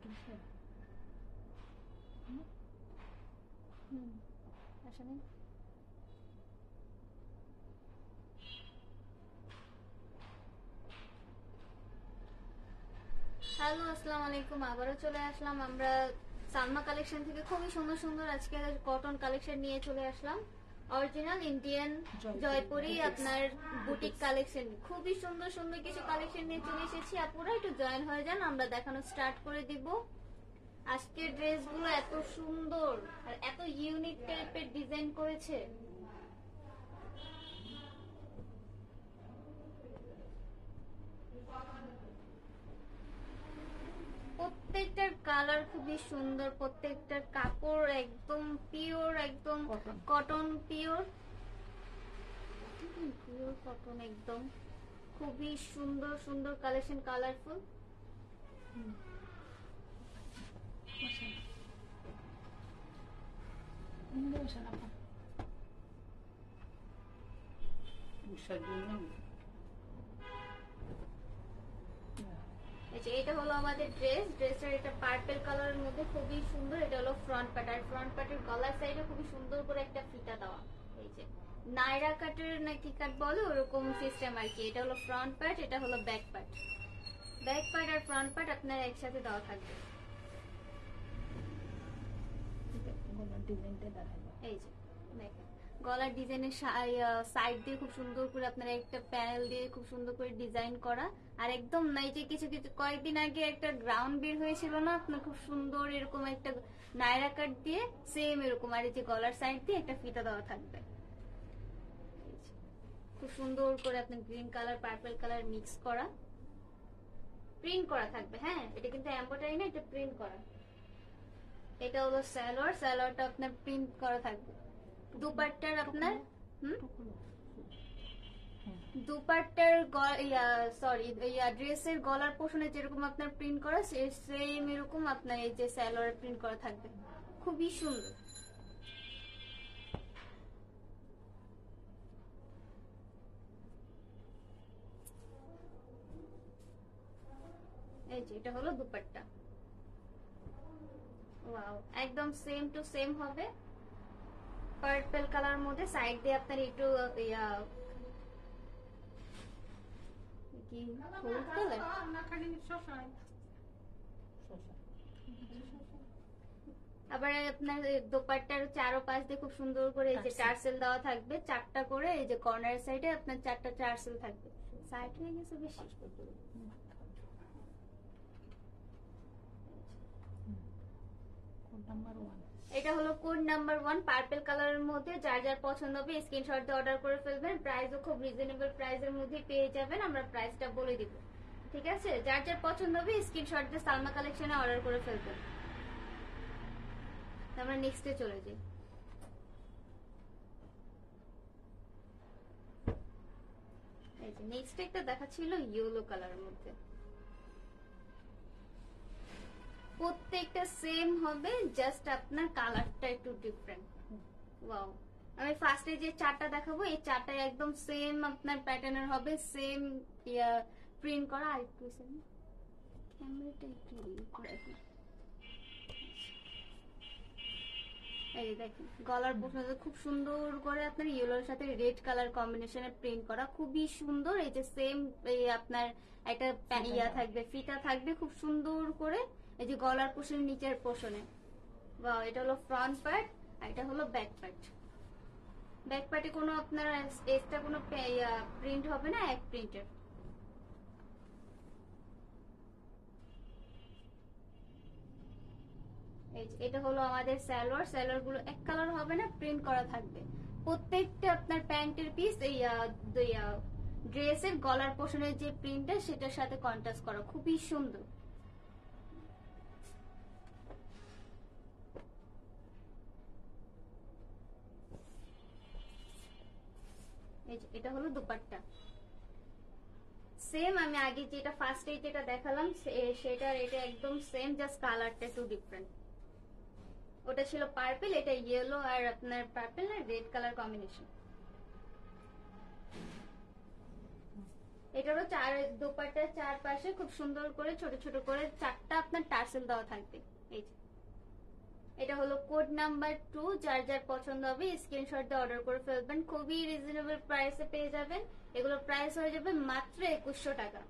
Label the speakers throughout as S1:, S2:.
S1: আসলে হ্যালো, আসসালামু আলাইকুম। আবারও চলে আসলাম আমরা সালমা কালেকশন থেকে। খুবই সুন্দর সুন্দর আজকে কটন কালেকশন নিয়ে চলে আসলাম। অরিজিনাল ইন্ডিয়ান জয়পুরি আপনার বুটিক কালেকশন, খুবই সুন্দর সুন্দর কিছু কালেকশন নিয়ে চলে এসেছি। আপুরা একটু জয়েন হয়ে যান, আমরা দেখানো স্টার্ট করে দিব। আজকের ড্রেসগুলো এত সুন্দর আর এত ইউনিক টাইপের ডিজাইন করেছে। প্রত্যেকটার কালার খুবই সুন্দর, প্রত্যেকটার কাপড় একদম পিওর, একদম কটন, পিওর পিওর কটন একদম। খুবই সুন্দর সুন্দর কালেকশন, কালারফুল। এটা হলো আমাদের ড্রেসের এটা পার্পল কালারের মধ্যে খুবই সুন্দর। এটা হলো ফ্রন্ট পার্ট, আর ফ্রন্ট পার্টের গলার সাইডে খুবই সুন্দর করে একটা ফিতা দেওয়া। এই যে নাইরা কাটের নাকি কাট বলে ওরকম সিস্টেম আর কি। এটা হলো ফ্রন্ট পার্ট, এটা হলো ব্যাক পার্ট। ব্যাক পার্ট আর ফ্রন্ট পার্ট আপনার একসাথে দেওয়া থাকবে। এই যে দেখেন গলার ডিজাইনের সাইড দিয়ে খুব সুন্দর করে আপনার একটা প্যানেল দিয়ে খুব সুন্দর করে ডিজাইন করা। আর একদম নাই যে কিছু কিছু কয়েকদিন আগে একটা গ্রাউন্ড বের হয়েছিল না আপনার, খুব সুন্দর এরকম একটা নাইরা কাট দিয়ে সেম এরকম। আর এই যে গলার সাইড দিয়ে একটা ফিতা দেওয়া থাকবে। খুব সুন্দর করে আপনার green colour purple colour mix করা, প্রিন্ট করা থাকবে। হ্যাঁ, এটা কিন্তু এমব্রয়ডারি না, এটা প্রিন্ট করা। এটা হলো সালোয়ার, সালোয়ারটা আপনার প্রিন্ট করা থাকবে। দুপাট্টার আপনার দুপাট্টার ড্রেসের গলার পোর্শনে যেরকম আপনার প্রিন্ট করা সেম এরকম আপনার এই যে সালোয়ার প্রিন্ট করা থাকবে। খুবই সুন্দর। এই যে এটা হলো দুপাট্টা। ওয়াও, একদম সেম টু সেম হবে। পার্পল কালার মধ্যে সাইড দিয়ে আপনার একটু কি হলুদ কালার, আবার আপনার দোপাট্টার চারো পাশ দিয়ে খুব সুন্দর করে এই যে টার্সেল দেওয়া থাকবে, 4টা করে। এই যে কর্নার সাইডে আপনার 4টা টার্সেল থাকবে। সাইড হয়ে গেছে বেশি। এটা হলো কোড নাম্বার 1 পার্পল কালারের মধ্যে। যার যার পছন্দ হবে স্ক্রিনশট দিয়ে অর্ডার করে ফেলবেন। প্রাইসও খুব রিজনেবল প্রাইসের মধ্যে পেয়ে যাবেন, আমরা প্রাইসটা বলে দিব। ঠিক আছে, যার যার পছন্দ হবে স্ক্রিনশট দিয়ে সালমা কালেকশনে অর্ডার করে ফেলবেন। আমরা নেক্সটে চলে যাই। এই যে নেক্সট একটা দেখাচ্ছিল ইয়েলো কালারের মধ্যে। প্রত্যেকটা সেম হবে, জাস্ট আপনার কালারটা একটু ডিফারেন্ট। ওয়াও, আমি ফার্স্টে যে 4টা দেখাবো এই 4টাই একদম সেম আপনার প্যাটার্নের হবে, সেম প্রিন্ট করা। আর একটু ক্যামেরাটা একটু করে এই দেখেন গলার পোর্শনে খুব সুন্দর করে আপনার ইয়েলোর সাথে রেড কালার কম্বিনেশনে প্রিন্ট করা, খুবই সুন্দর। এই যে সেম আপনার একটা থাকবে, ফিতা থাকবে খুব সুন্দর করে। এই যে গলার পোর্শনের নিচের পোর্শনে। ওয়াও, এটা হলো ফ্রন্ট পার্ট আর এটা হলো ব্যাক পার্ট। ব্যাক পার্টে কোনো আপনার এক্সট্রা কোনো প্রিন্ট হবে না, এক প্রিন্টের। এটা হলো আমাদের সালোয়ার। সালোয়ার গুলো এক কালার হবে না, প্রিন্ট করা থাকবে। প্রত্যেকটা আপনার প্যান্টের পিস এই ড্রেসের গলার পোর্শনের যে প্রিন্টটা সেটার সাথে কন্ট্রাস্ট করা, খুবই সুন্দর। এটা হলো দুপাট্টা। সেম আমি আগে যেটা ফার্স্টে যেটা দেখালাম সেটার এটা একদম সেম, জাস্ট কালারটা একটু ডিফারেন্ট। ওটা ছিল পার্পল, এটা ইয়েলো আর আপনার পার্পল আর রেড কালার কম্বিনেশন। এটারও দোপাট্টার চারপাশে খুব সুন্দর করে ছোট ছোট করে 4টা আপনার টার্সেল দেওয়া থাকবে। এই যে এটা হলো কোড নাম্বার 2, যার যার পছন্দ হবে স্ক্রিনশট দিয়ে অর্ডার করে ফেলবেন। খুবই রিজনেবল প্রাইসে পেয়ে যাবেন। এগুলোর প্রাইস হয়ে যাবে মাত্র 2100 টাকা।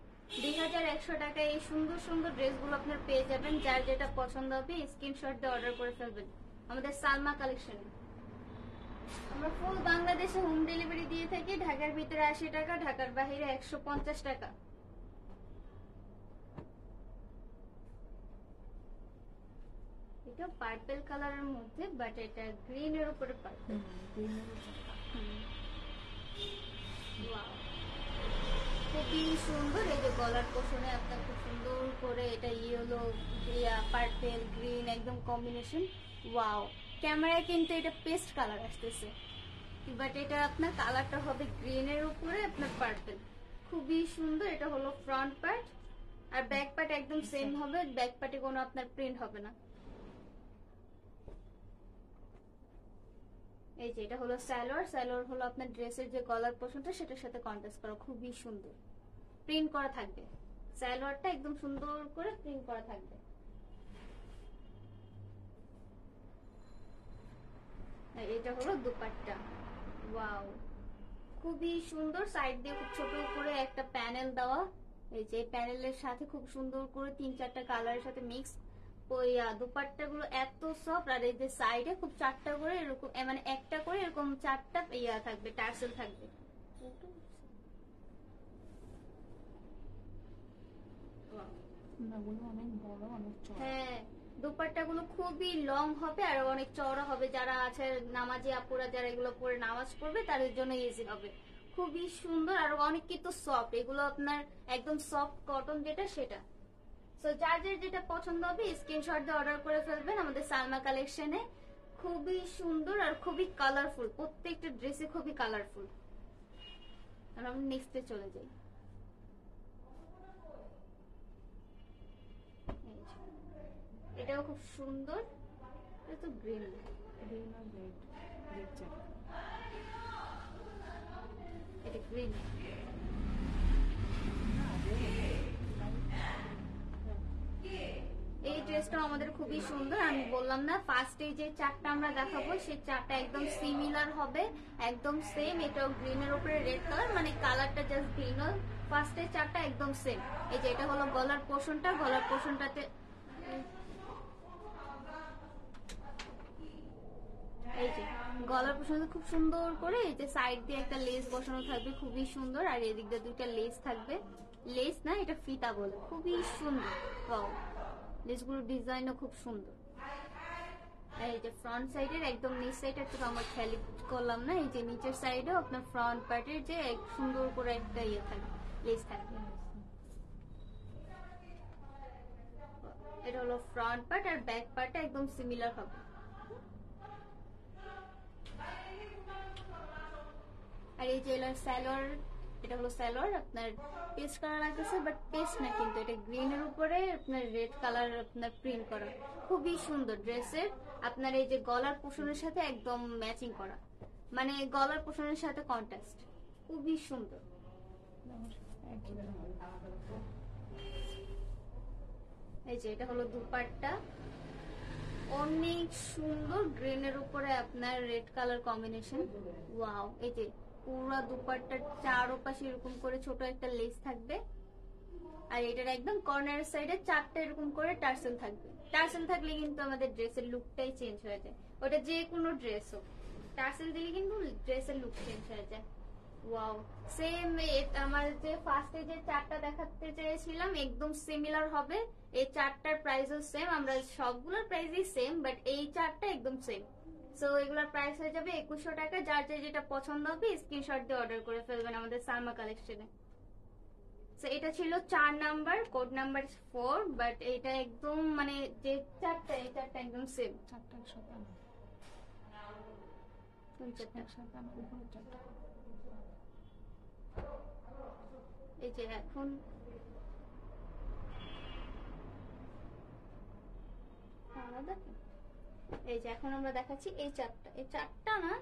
S1: 2100 টাকায় এই সুন্দর সুন্দর ড্রেসগুলো আপনার পেয়ে যাবেন। যার যেটা পছন্দ হবে স্ক্রিনশট দিয়ে অর্ডার করে ফেলবেন আমাদের সালমা কালেকশনে। আমরা ফুল বাংলাদেশে হোম ডেলিভারি দিয়ে থাকি। ঢাকার ভিতরে 80 টাকা, ঢাকার বাইরে 150 টাকা। এটা পার্পল কালারের মধ্যে, বাট এটা গ্রিন এর উপরে পার্পল। খুবই সুন্দর। এই যে গলার পোষণে আপনার খুব সুন্দর করে এটা ইয়েলো, পার্পল, গ্রিন একদম কম্বিনেশন। ওয়াও, ক্যামেরায় কিন্তু এটা পেস্ট কালার আসতেছে, বাট এটা আপনার কালারটা হবে গ্রিনের উপরে আপনার পার্পল। খুবই সুন্দর। এটা হলো ফ্রন্ট পার্ট, আর ব্যাক পার্ট একদম সেম হবে। ব্যাক পার্টে কোনো আপনার প্রিন্ট হবে না। এই যে এটা হলো সালোয়ার। সালোয়ার হলো আপনার ড্রেসের যে গলার পোর্শনটা সেটার সাথে কন্ট্রাস্ট করা, খুবই সুন্দর প্রিন্ট করা থাকবে। সালোয়ারটা একদম সুন্দর করে প্রিন্ট করা থাকবে। আর এটা হলো দুপাট্টা। ওয়াও, খুবই সুন্দর। সাইড দিয়ে খুব ছোট করে একটা প্যানেল দেওয়া। এই যে প্যানেলের সাথে খুব সুন্দর করে 3-4টা কালারের সাথে মিক্স। ওই দুপাট্টা গুলো এত সফট। আর এই যে সাইডে খুব 4টা করে এরকম, মানে একটা করে এরকম 4টা থাকবে, টার্সেল থাকবে। হ্যাঁ, দুপাট্টা গুলো খুবই লং হবে আর অনেক চওড়া হবে। যারা আছে নামাজি আপুরা, যারা এগুলো পরে নামাজ পড়বে তাদের জন্য ইজি হবে। খুবই সুন্দর আর অনেক কিন্তু সফট। এগুলো আপনার একদম সফট কটন যেটা সেটা। সো যার যেটা পছন্দ হবে স্ক্রিনশট দিয়ে অর্ডার করে ফেলবেন আমাদের সালমা কালেকশনে। খুবই সুন্দর আর খুবই কালারফুল, প্রত্যেকটা ড্রেসে খুবই কালারফুল। আমরা নেক্সটে চলে যাই। এটাও খুব সুন্দর। এটা তো গ্রিন, গ্রিন আর রেড, এটা গ্রিন। এই ড্রেসটা আমাদের খুবই সুন্দর। আমি বললাম না, ফার্স্টে যে চারটা আমরা দেখাবো সেই চারটা একদম সিমিলার হবে, একদম সেম। এটাও গ্রিনের উপরে রেড কালার, মানে কালারটা জাস্ট গ্রিন। ফার্স্টে চারটা একদম সেম। এই যে এটা হলো গলার পোর্শনটা। গলার পোর্শনটাতে এই যে গলার পোর্শনটা খুব সুন্দর করে এই যে সাইড দিয়ে একটা লেস বসানো থাকবে, খুবই সুন্দর। আর এদিক দিয়ে দুইটা লেস থাকবে। লেস না, এটা ফিতা বলে। খুবই সুন্দর। ওয়াও, লেসগুলোর ডিজাইনও খুব সুন্দর। এই যে ফ্রন্ট সাইডের একদম নিচ সাইডে একটু আমার খেয়াল করলাম না, এই যে নিচের সাইডেও আপনার ফ্রন্ট পার্টের যে সুন্দর করে একটা থাকবে, লেস থাকবে। এটা হলো ফ্রন্ট পার্ট, আর ব্যাক পার্টটা একদম সিমিলার হবে। আর এই যে সালোয়ার, এটা হলো সালোয়ার। আপনার পেস্ট কালার লাগতেছে, বাট পেস্ট না, কিন্তু এটা গ্রিনের উপরে আপনার রেড কালার আপনার প্রিন্ট করা। খুবই সুন্দর ড্রেসের। আপনার এই যে গলার পোর্শনের সাথে একদম ম্যাচিং করা, মানে গলার পোর্শনের সাথে কন্ট্রাস্ট, খুবই সুন্দর। এই যে এটা হলো দুপাট্টা, অনেক সুন্দর। গ্রিনের উপরে আপনার রেড কালার কম্বিনেশন। ওয়াও, এই যে পুরো দুপাট্টার চারপাশে এরকম করে ছোট একটা লেস থাকবে। আর এটার একদম কর্নার সাইডে 4টা এরকম করে টার্সেল থাকবে। টার্সেল থাকলে কিন্তু আমাদের ড্রেসের লুকটাই চেঞ্জ হয়ে যায়। ওটা যে কোনো ড্রেস হোক, টার্সেল দিলে কিন্তু ড্রেসের লুক চেঞ্জ হয়ে যায়। ওয়াও, সেম আমার যে ফার্স্টে যে 4টা দেখাতে চেয়েছিলাম একদম সিমিলার হবে। এই 4টার প্রাইসও সেম। আমরা সবগুলোর প্রাইসই সেম, বাট এই 4টা একদম সেম। সো এগুলোর প্রাইস হয়ে যাবে 2100 টাকা। যার যেটা পছন্দ হবে স্ক্রিনশট দিয়ে অর্ডার করে ফেলবেন আমাদের সালমা কালেকশনে। সো এটা ছিল 4 নাম্বার, কোড নাম্বার 4, বাট এটা একদম মানে যে 4টা, এই 4টা একদম সেম। 4টা 157, কোন 4টা? 157। এই যে এখন এই যে এখন আমরা দেখাচ্ছি এই 4টা। এই 4টা না,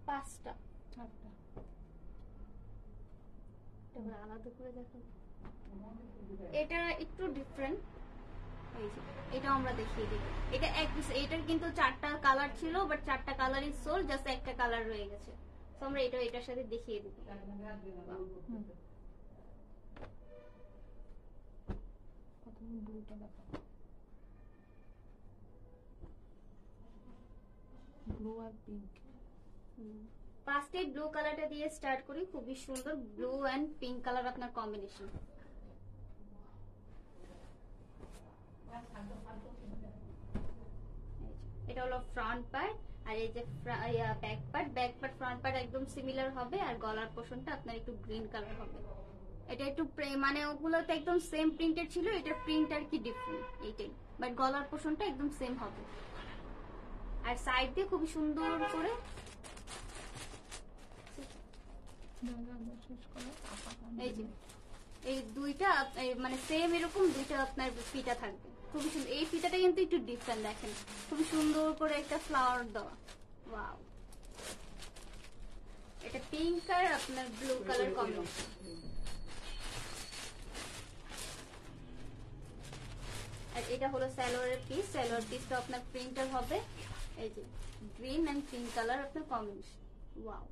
S1: 5টা, 4টা। এটা আলাদা করে দেখাবো। এটা একটু ডিফারেন্ট, এই যে এটা আমরা দেখিয়ে দিই। এটা এটার কিন্তু 4টা কালার ছিল, বাট 4টা কালারই সোল, জাস্ট একটা কালার রয়ে গেছে। তো আমরা এটার সাথে দেখিয়ে দিব।
S2: ব্লু আর পিঙ্ক।
S1: ফার্স্টে ব্লু কালারটা দিয়ে স্টার্ট করি, খুবই সুন্দর ব্লু এন্ড পিঙ্ক কালার আপনার কম্বিনেশন। এটা হলো ফ্রন্ট পার্ট, আর এই যে ব্যাক পার্ট ফ্রন্ট পার্ট একদম সিমিলার হবে, আর গলার পোর্শনটা আপনার একটু গ্রিন কালার হবে। এটা একটু মানে ওগুলো তো একদম সেম প্রিন্টেড ছিল, এটা প্রিন্ট আর কি ডিফারেন্ট এইটাই, বাট গলার পোর্শনটা একদম সেম হবে। আর সাইড দিয়ে খুবই সুন্দর করে এই যে এই দুইটা মানে সেম এরকম দুইটা আপনার ফিতা থাকবে, খুবই সুন্দর। এই ফিতাটা কিন্তু একটু ডিফারেন্ট, দেখেন খুবই সুন্দর করে একটা ফ্লাওয়ার দেওয়া। ওয়াও, এটা পিঙ্ক আর আপনার ব্লু কালার কম্বিনেশন। আর এটা হলো সালোয়ারের পিস, সালোয়ার পিসটা আপনার প্রিন্টার হবে এই যে গ্রিন এন্ড পিঙ্ক কালার আপনার কম্বিনেশন। ওয়াও,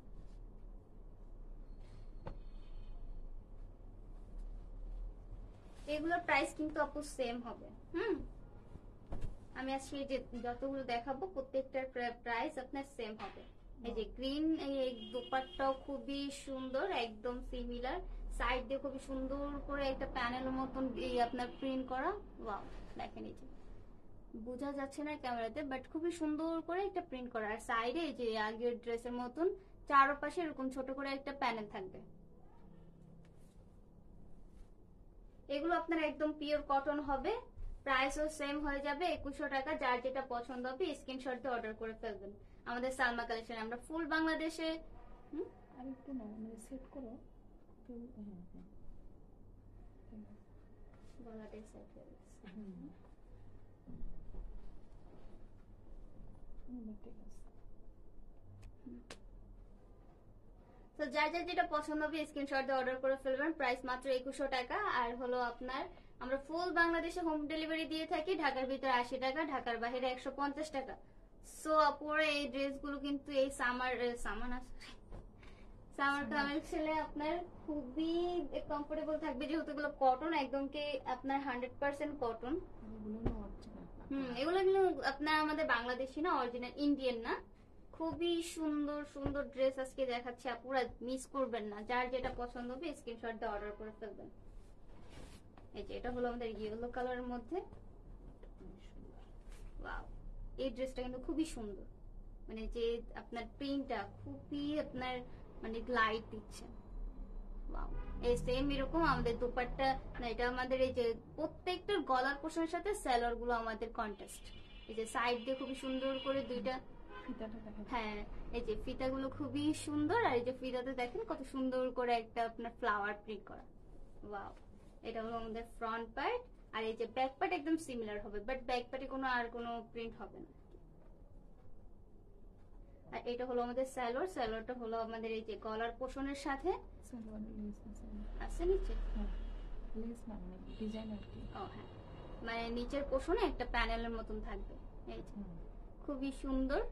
S1: এগুলোর প্রাইস কিন্তু আপু সেম হবে। আমি আজকে যে যতগুলো দেখাবো প্রত্যেকটার প্রাইস আপনার সেম হবে। এই যে গ্রিন, এই দোপাট্টাও খুবই সুন্দর, একদম সিমিলার, সাইড দিয়ে খুবই সুন্দর করে একটা প্যানেলের মতন এই আপনার প্রিন্ট করা। ওয়াও, দেখেন এই যে বোঝা যাচ্ছে না ক্যামেরাতে, বাট খুবই সুন্দর করে একটা প্রিন্ট করা। আর সাইডে এই যে আগের ড্রেসের মতন চারপাশে এরকম ছোট করে একটা প্যানেল থাকবে। এগুলো আপনার একদম পিওর কটন হবে, প্রাইসও সেম হয়ে যাবে 2100 টাকা। যার যেটা পছন্দ হবে স্ক্রিনশট দিয়ে অর্ডার করে ফেলবেন আমাদের সালমা কালেকশন। আমরা ফুল বাংলাদেশে
S2: আরেকটু না মানে সেট করো
S1: গলাটাই সেট হয়ে গেছে। তো যার যার যেটা পছন্দ হবে স্ক্রিনশট দিয়ে অর্ডার করে ফেলবেন। প্রাইস মাত্র 2100 টাকা। আর হলো আপনার আমরা ফুল বাংলাদেশে হোম ডেলিভারি দিয়ে থাকি, ঢাকার ভিতরে 80 টাকা, ঢাকার বাইরে 150 টাকা। সো আপুরা এই ড্রেসগুলো কিন্তু এই সামার কালেকশনে আপনার খুবই কমফোর্টেবল থাকবে, যেহেতু এগুলো কটন, একদম কি আপনার 100% কটন। এগুলো কিন্তু আপনার আমাদের বাংলাদেশি না, অরিজিনাল ইন্ডিয়ান না। খুবই সুন্দর সুন্দর ড্রেস আজকে দেখাচ্ছি, আপুরা মিস করবেন না। যার যেটা পছন্দ হবে স্ক্রিনশট দিয়ে অর্ডার করে ফেলবেন। এই যে এটা হলো আমাদের ইয়েলো কালারের মধ্যে। ওয়াও, এই ড্রেসটা কিন্তু খুবই সুন্দর, মানে যে আপনার প্রিন্টটা খুবই আপনার মানে লাইট দিচ্ছে। ওয়াও, এই সেম এরকম আমাদের দুপাট্টা না, এটা আমাদের এই যে প্রত্যেকটার গলার পোর্শনের সাথে সালোয়ার গুলো আমাদের কন্ট্রাস্ট। এই যে সাইড দিয়ে খুবই সুন্দর করে দুইটা হ্যাঁ, এই যে ফিতাগুলো খুবই সুন্দর। আর এই যে ফিতাতে দেখেন কত সুন্দর করে একটা আপনার ফ্লাওয়ার প্রিন্ট করা। ওয়াও, এটা হলো আমাদের ফ্রন্ট পার্ট। আর এই যে ব্যাক পার্ট একদম সিমিলার হবে, বাট ব্যাক পার্টে কোনো প্রিন্ট হবে না। আর এটা হলো আমাদের সালোয়ার, সালোয়ারটা হলো আমাদের এই যে গলার পোর্শনের সাথে আছে নিচে
S2: ডিজাইন আর কি।
S1: ও হ্যাঁ, মানে নিচের পোর্শনে একটা প্যানেলের মতন থাকবে। এই যে খুবই সুন্দর,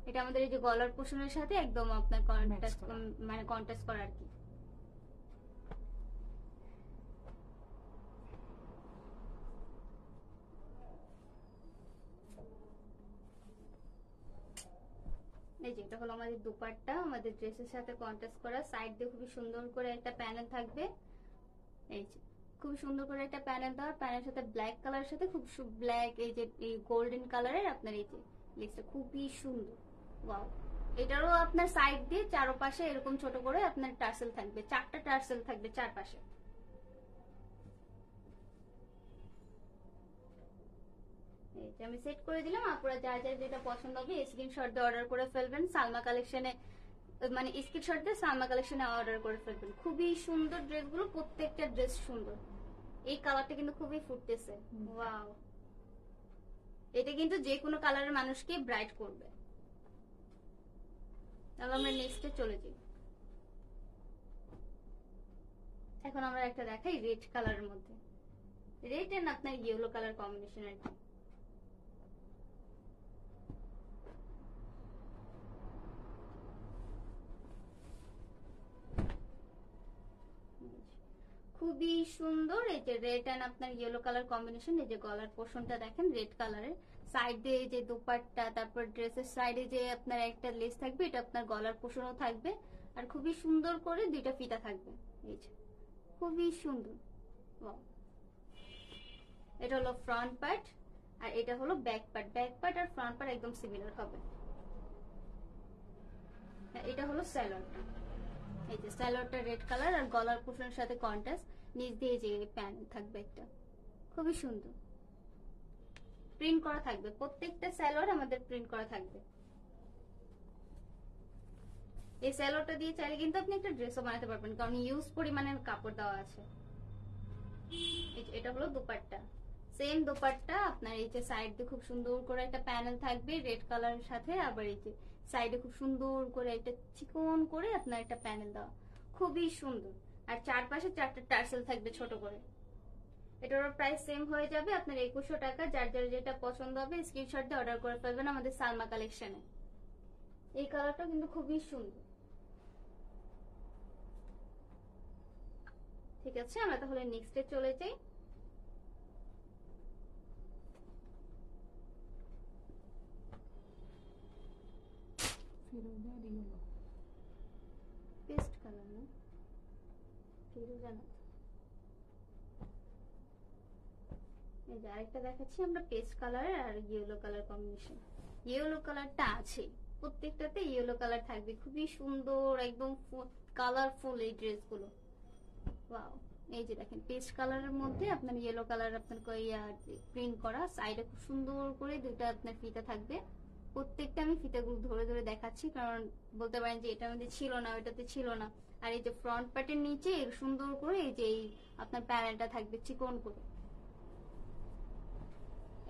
S1: এটা আমাদের এই যে গলার পোর্শনের সাথে একদম আপনার কন্ট্রাস্ট করা আর কি। এই যে এটা হলো আমাদের দুপাট্টা, আমাদের ড্রেসের সাথে কন্ট্রাস্ট করা, সাইড দিয়ে খুবই সুন্দর করে একটা প্যানেল থাকবে। এই যে খুব সুন্দর করে একটা প্যানেল দেওয়া, প্যানেলের সাথে ব্ল্যাক কালারের সাথে খুব ব্ল্যাক এই যে এই গোল্ডেন কালারের আপনার এই যে লেসটা খুবই সুন্দর। ওয়াও, এটারও আপনার সাইড দিয়ে চারপাশে এরকম ছোট করে আপনার টার্সেল থাকবে, 4টা টার্সেল থাকবে চারপাশে। এই যে আমি সেট করে দিলাম, আপনারা যার যার যেটা পছন্দ হবে স্ক্রিনশট দিয়ে অর্ডার করে ফেলবেন সালমা কালেকশনে, মানে স্ক্রিনশট দিয়ে সালমা কালেকশনে অর্ডার করে ফেলবেন। খুবই সুন্দর ড্রেসগুলো, প্রত্যেকটা ড্রেস সুন্দর। এই কালারটা কিন্তু খুবই ফুটতেছে। ওয়াও, এটা কিন্তু যে কোনো কালারের মানুষকে ব্রাইট করবে। তাহলে আমরা নেক্সটে চলে যাই। এখন আমরা একটা দেখাই রেড কালারের মধ্যে। রেড এন্ড আপনার ইয়েলো কালার কম্বিনেশন আর কি। খুবই সুন্দর, এই যে রেড এন্ড আপনার ইয়েলো কালার কম্বিনেশন। এই যে গলার পোর্শনটা দেখেন রেড কালারের, সাইড দিয়ে যে দোপাট্টা, তারপর ড্রেসের সাইডে যে আপনার একটা লেস থাকবে, এটা আপনার গলার পোর্শনও থাকবে। আর খুবই সুন্দর করে দুইটা ফিতা থাকবে, এই যে খুবই সুন্দর। Wow! এটা হলো ফ্রন্ট পার্ট আর এটা হলো ব্যাক পার্ট। ব্যাক পার্ট আর ফ্রন্ট পার্ট একদম সিমিলার হবে। এটা হলো স্যালোয়ারটা, এই যে স্যালোয়ারটা রেড কালার আর গলার পোর্শনের সাথে কন্ট্রাস্ট, নিচ দিয়ে যে প্যানেল থাকবে একটা, খুবই সুন্দর প্রিন্ট করা থাকবে। প্রত্যেকটা স্যালোয়ার আমাদের প্রিন্ট করা থাকবে। এই স্যালোয়ারটা দিয়ে চাইলে কিন্তু আপনি একটা ড্রেসও বানাতে পারবেন, কারণ ইউজ পরিমাণের কাপড় দেওয়া আছে। এটা হলো দোপাট্টা, সেম দোপাট্টা আপনার এই যে সাইড দিয়ে খুব সুন্দর করে একটা প্যানেল থাকবে রেড কালারের সাথে, আবার এই যে সাইডে খুব সুন্দর করে একটা চিকন করে আপনার একটা প্যানেল দেওয়া, খুবই সুন্দর। আর চারপাশে 4টা টার্সেল থাকবে ছোট করে। এটার প্রাইস সেম হয়ে যাবে আপনার 2100 টাকা। যার যার যেটা পছন্দ হবে স্ক্রিনশট দিয়ে অর্ডার করে ফেলবেন আমাদের সালমা কালেকশনে। এই কালারটা কিন্তু খুবই সুন্দর। ঠিক আছে, আমরা তাহলে নেক্সটে চলে যাই।
S2: ফিরোজা আর ইয়েলো।
S1: পেস্ট কালার না, ফিরোজা না। এই যে আরেকটা দেখাচ্ছি আমরা, পেস্ট কালার আর ইয়েলো কালার কম্বিনেশন। ইয়েলো কালারটা আছে প্রত্যেকটাতে, ইয়েলো কালার থাকবে, খুবই সুন্দর একদম কালারফুল এই ড্রেসগুলো। ওয়াও! এই যে দেখেন পেস্ট কালারের মধ্যে আপনার ইয়েলো কালার আপনার প্রিন্ট করা, সাইডে খুব সুন্দর করে দুটো আপনার ফিতা থাকবে। প্রত্যেকটা আমি ফিতাগুলো ধরে ধরে দেখাচ্ছি, কারণ বলতে পারেন যে এটার মধ্যে ছিল না, ওইটাতে ছিল না। আর এই যে ফ্রন্ট পার্টের নিচে সুন্দর করে এই যে আপনার প্যানেলটা থাকবে চিকন করে।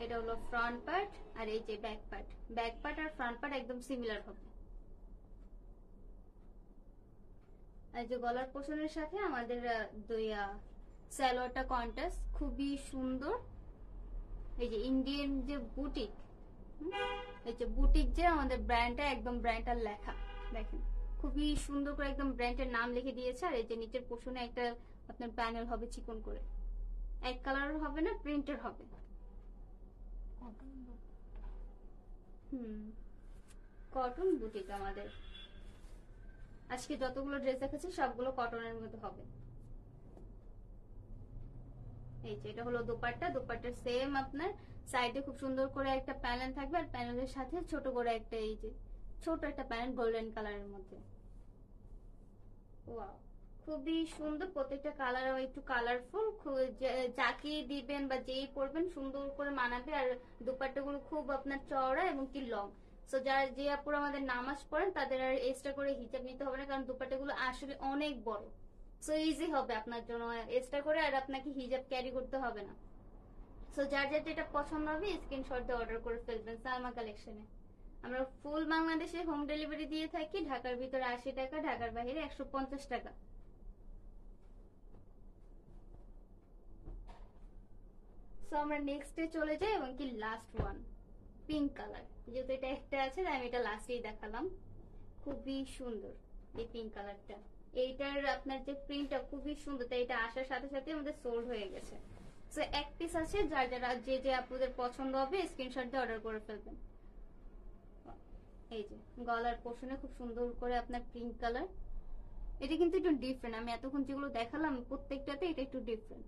S1: এটা হলো ফ্রন্ট পার্ট আর এই যে ব্যাক পার্ট। ব্যাক পার্ট আর ফ্রন্ট পার্ট একদম সিমিলার হবে। আর যে গলার পোর্শনের সাথে আমাদের দুই স্যালোয়ারটা কন্ট্রাস্ট, খুবই সুন্দর। এই যে ইন্ডিয়ান যে বুটিক, এই যে বুটিক যে আমাদের ব্র্যান্ডটা, একদম ব্র্যান্ডটার লেখা দেখেন, খুবই সুন্দর করে একদম ব্র্যান্ডের নাম লিখে দিয়েছে। আর এই যে নিচের পোর্শনে একটা আপনার প্যানেল হবে চিকন করে, এক কালারের হবে না, প্রিন্টের হবে।
S2: কটন
S1: কটন বুটিক আমাদের আজকে যতগুলো ড্রেস দেখাচ্ছি সবগুলো কটনের মধ্যে হবে। এই যে এটা হলো দোপাট্টা, দোপাট্টার সেম আপনার সাইডে খুব সুন্দর করে একটা প্যানেল থাকবে, আর প্যানেলের সাথে ছোট করে একটা এই যে ছোট একটা প্যানেল গোল্ডেন কালারের মধ্যে। ওয়াও, খুবই সুন্দর। প্রত্যেকটা কালার একটু কালারফুল, যাকে দিবেন বা যেই পরবেন সুন্দর করে মানাবে। আর দোপাট্টাগুলো খুব আপনার চওড়া এবং কি লং। সো যারা যে আপুরা আমাদের নামাজ পড়েন তাদের আর এক্সট্রা করে হিজাব নিতে হবে না, কারণ দোপাট্টাগুলো আসলে অনেক বড়। সো ইজি হবে আপনার জন্য এক্সট্রা করে, আর আপনাকে হিজাব ক্যারি করতে হবে না। সো যার যার যেটা পছন্দ হবে স্ক্রিনশট দিয়ে অর্ডার করে ফেলবেন সালমা কালেকশনে। আমরা ফুল বাংলাদেশে হোম ডেলিভারি দিয়ে থাকি। ঢাকার ভিতরে 80 টাকা, ঢাকার বাইরে 150 টাকা। সো আমরা নেক্সটে চলে যাই, এবং কি লাস্ট ওয়ান পিঙ্ক কালার। যেহেতু এটা একটা আছে তাই আমি এটা লাস্টেই দেখালাম। খুবই সুন্দর এই পিঙ্ক কালারটা। এইটার আপনার যে প্রিন্টটা খুবই সুন্দর, তাই এটা আসার সাথে সাথে আমাদের সোল্ড হয়ে গেছে। সো এক পিস আছে, যার যারা যে যে আপনাদের পছন্দ হবে স্ক্রিনশট দিয়ে অর্ডার করে ফেলবেন। এই যে গলার পোর্শনে খুব সুন্দর করে আপনার পিঙ্ক কালার। এটা কিন্তু একটু ডিফারেন্ট, আমি এতক্ষণ যেগুলো দেখালাম প্রত্যেকটাতে এটা একটু ডিফারেন্ট।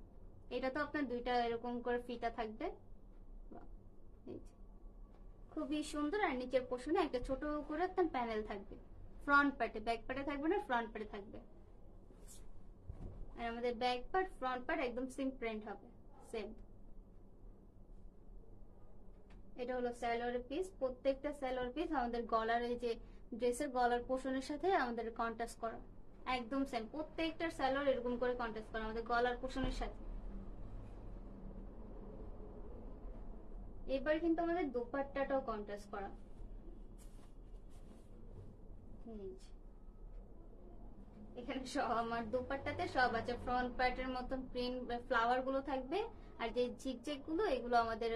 S1: এটা তো আপনার দুইটা এরকম করে ফিতা থাকবে, এই যে খুবই সুন্দর। আর নিচের পোর্শনে একটা ছোট করে আপনার প্যানেল থাকবে ফ্রন্ট পার্টে, ব্যাক পার্টে থাকবে না, ফ্রন্ট পার্টে থাকবে। আর আমাদের ব্যাক পার্ট ফ্রন্ট পার্ট একদম সেম প্রিন্ট হবে, সেম। এটা হলো স্যালোয়ারের পিস। প্রত্যেকটা স্যালোয়ার পিস আমাদের গলার এই যে ড্রেসের গলার পোর্শনের সাথে আমাদের কন্ট্রাস্ট করা, একদম সেম। প্রত্যেকটা স্যালোয়ার এরকম করে কন্ট্রাস্ট করা আমাদের গলার পোর্শনের সাথে। এবার কিন্তু আমাদের দোপাট্টাটাও কন্ট্রাস্ট করা। এখানে সব আমার দুপাট্টাতে সব আছে, ফ্রন্ট পার্টের মতন প্রিন্ট ফ্লাওয়ার গুলো থাকবে, আর যে ঝিকঝিক গুলো এগুলো আমাদের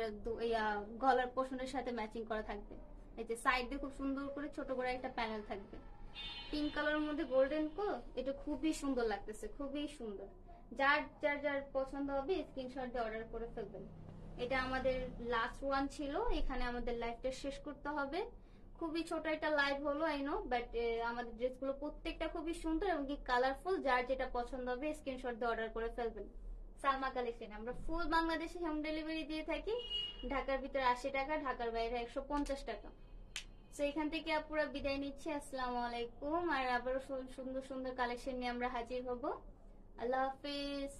S1: গলার পোষণের সাথে ম্যাচিং করা থাকবে। এই যে সাইডে খুব সুন্দর করে ছোট করে একটা প্যানেল থাকবে, পিঙ্ক কালারের মধ্যে গোল্ডেন কো, এটা খুবই সুন্দর লাগতেছে, খুবই সুন্দর। যার যার যার পছন্দ হবে স্ক্রিনশট দিয়ে অর্ডার করে ফেলবেন। এটা আমাদের লাস্ট ওয়ান ছিল, এখানে আমাদের লাইভটা শেষ করতে হবে। খুবই ছোট একটা লাইভ হলো আই নো, বাট আমাদের ড্রেসগুলো প্রত্যেকটা খুবই সুন্দর এবং কি কালারফুল। যার যেটা পছন্দ হবে স্ক্রিনশট দিয়ে অর্ডার করে ফেলবেন। সালমা কালেকশন আমরা ফুল বাংলাদেশে হোম ডেলিভারি দিয়ে থাকি। ঢাকার ভিতরে 80 টাকা, ঢাকার বাইরে 150 টাকা। তো এখান থেকে আপুরা বিদায় নিচ্ছি, আসসালামু আলাইকুম। আর আবারও সুন্দর সুন্দর কালেকশন নিয়ে আমরা হাজির হব। আল্লাহ হাফিজ।